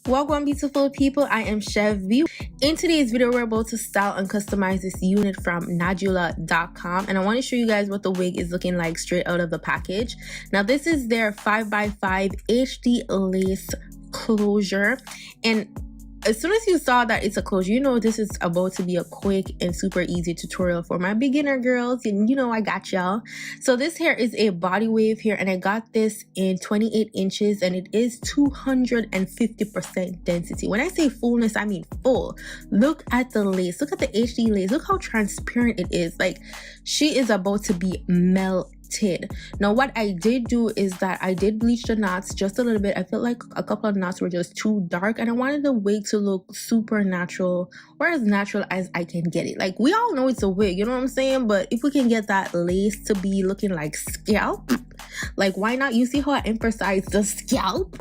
Welcome beautiful people, I am Chef V. In today's video we're about to style and customize this unit from Nadula.com, and I want to show you guys what the wig is looking like straight out of the package. Now this is their 5x5 HD lace closure, and as soon as you saw that it's a closure, you know this is about to be a quick and super easy tutorial for my beginner girls, and you know I got y'all. So this hair is a body wave hair, and I got this in 28 inches, and it is 250% density. When I say fullness, I mean full. Look at the lace, look at the HD lace, look how transparent it is. Like, she is about to be melted. Now what I did do is that I did bleach the knots just a little bit. I felt like a couple of knots were just too dark, and I wanted the wig to look super natural, or as natural as I can get it. Like, we all know it's a wig, you know what I'm saying, but if we can get that lace to be looking like scalp, like, why not? You see how I emphasize the scalp?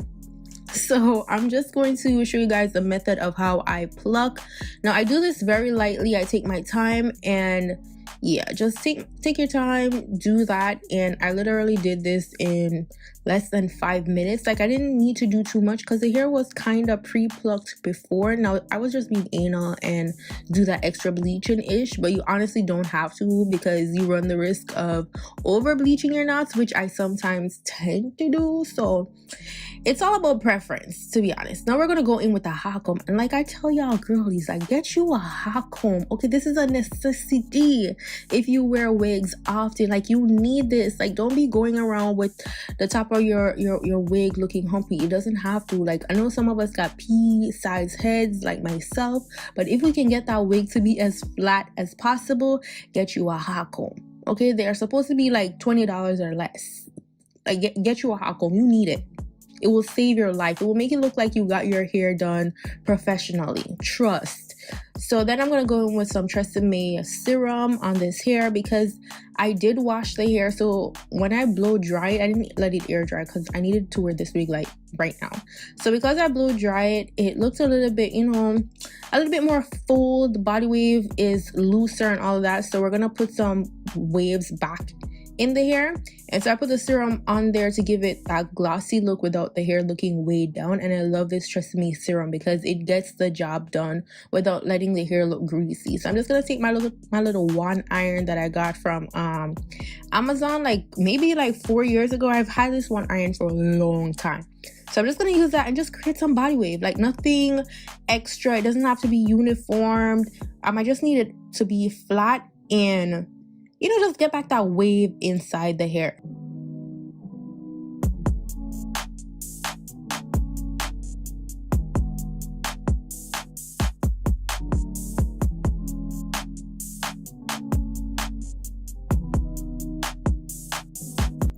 So I'm just going to show you guys the method of how I pluck. Now I do this very lightly. I take my time, and yeah, just take your time, do that. And I literally did this in less than 5 minutes. Like, I didn't need to do too much because the hair was kind of pre-plucked before. Now I was just being anal and do that extra bleaching ish, but you honestly don't have to, because you run the risk of over bleaching your knots, which I sometimes tend to do. So it's all about preference, to be honest. Now we're gonna go in with a hot comb, and like I tell y'all girlies, like, get you a hot comb. Okay, this is a necessity if you wear wigs often. Like, you need this. Like, don't be going around with the top of your wig looking humpy. It doesn't have to. Like, I know some of us got pea-sized heads like myself, but if we can get that wig to be as flat as possible, get you a hot comb. Okay, they are supposed to be like $20 or less. Like, get you a hot comb. You need it. It will save your life. It will make it look like you got your hair done professionally. Trust. So then I'm going to go in with some Tresemme serum on this hair, because I did wash the hair. So when I blow dry it, I didn't let it air dry because I needed to wear this wig like right now. So because I blow dry it, it looks a little bit, you know, a little bit more full. The body wave is looser and all of that. So we're going to put some waves back in the hair, and so I put the serum on there to give it that glossy look without the hair looking weighed down. And I love this Tresemme serum because it gets the job done without letting the hair look greasy. So I'm just gonna take my little one iron that I got from Amazon, like maybe like 4 years ago. I've had this one iron for a long time, so I'm just gonna use that and just create some body wave. Like, nothing extra. It doesn't have to be uniformed. I just need it to be flat and, you know, just get back that wave inside the hair.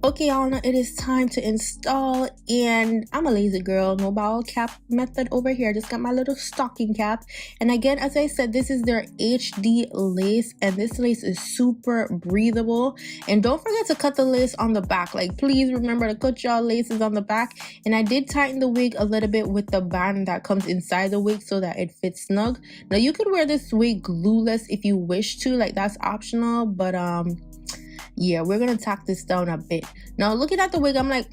Okay, y'all, now it is time to install, and I'm a lazy girl. No ball cap method over here. I just got my little stocking cap, and again, as I said, this is their HD lace, and this lace is super breathable. And don't forget to cut the lace on the back. Like, please remember to cut y'all laces on the back. And I did tighten the wig a little bit with the band that comes inside the wig so that it fits snug. Now you could wear this wig glueless if you wish to, like, that's optional, but yeah, we're gonna tack this down a bit. Now looking at the wig, I'm like,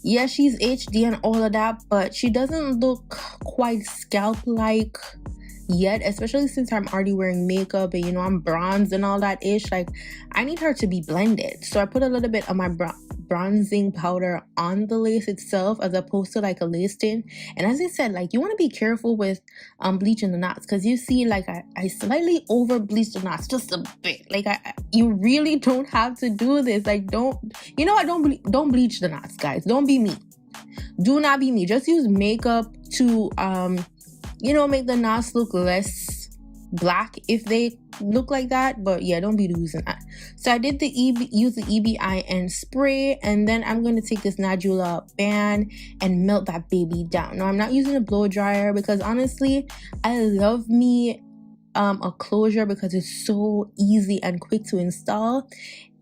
yeah, she's HD and all of that, but she doesn't look quite scalp like yet, especially since I'm already wearing makeup and, you know, I'm bronzed and all that ish. Like, I need her to be blended, so I put a little bit of my bronzing powder on the lace itself as opposed to like a lace tint. And as I said, like, you want to be careful with bleaching the knots, because you see, like, I slightly over bleached the knots just a bit. Like, you really don't have to do this. Like, don't, you know what, don't bleach the knots, guys. Don't be me. Do not be me. Just use makeup to you know, make the knots look less black if they look like that. But yeah, don't be using that. So I did use the EBI and spray, and then I'm going to take this Nadula band and melt that baby down. Now I'm not using a blow dryer because honestly, I love me a closure because it's so easy and quick to install.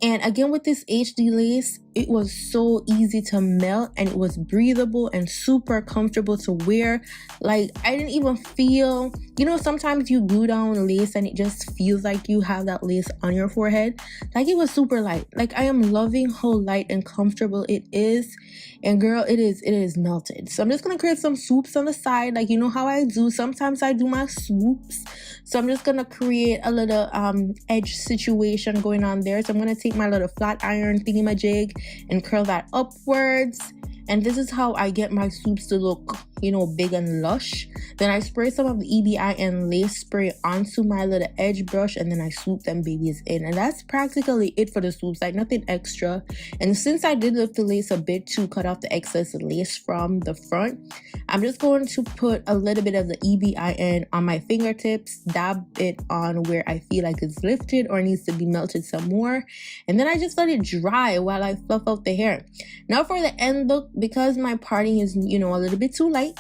And again, with this HD lace, it was so easy to melt, and it was breathable and super comfortable to wear. Like, I didn't even feel, you know, sometimes you glue down lace and it just feels like you have that lace on your forehead. Like, it was super light. Like, I am loving how light and comfortable it is. And girl, it is melted. So I'm just gonna create some swoops on the side, like, you know how I do. Sometimes I do my swoops. So I'm just gonna create a little edge situation going on there. So I'm gonna take my little flat iron thingy-majig and curl that upwards. And this is how I get my swoops to look, you know, big and lush. Then I spray some of the EBI and lace spray onto my little edge brush, and then I swoop them babies in. And that's practically it for the swoops, like nothing extra. And since I did lift the lace a bit to cut off the excess lace from the front, I'm just going to put a little bit of the EBIN on my fingertips, dab it on where I feel like it's lifted or needs to be melted some more. And then I just let it dry while I fluff out the hair. Now for the end look, because my parting is, you know, a little bit too light,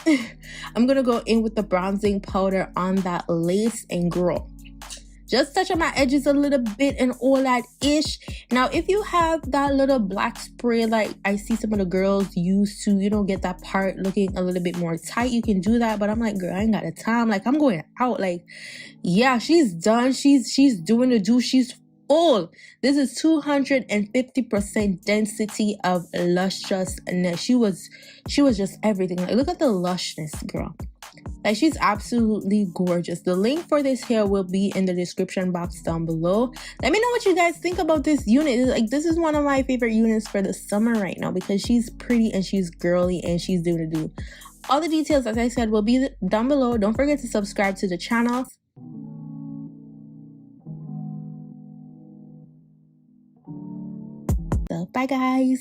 I'm gonna go in with the bronzing powder on that lace and girl, just touch on my edges a little bit and all that ish. Now if you have that little black spray, like I see some of the girls use to, you know, get that part looking a little bit more tight, you can do that. But I'm like, girl, I ain't got the time. Like, I'm going out. Like, yeah, she's done, she's doing the do, she's full. This is 250% density of lusciousness. She was just everything. Like, look at the lushness, girl. Like, she's absolutely gorgeous. The link for this hair will be in the description box down below. Let me know what you guys think about this unit. Like, this is one of my favorite units for the summer right now because she's pretty and she's girly and she's doing the do. All the details, as I said, will be down below. Don't forget to subscribe to the channel. So, bye guys.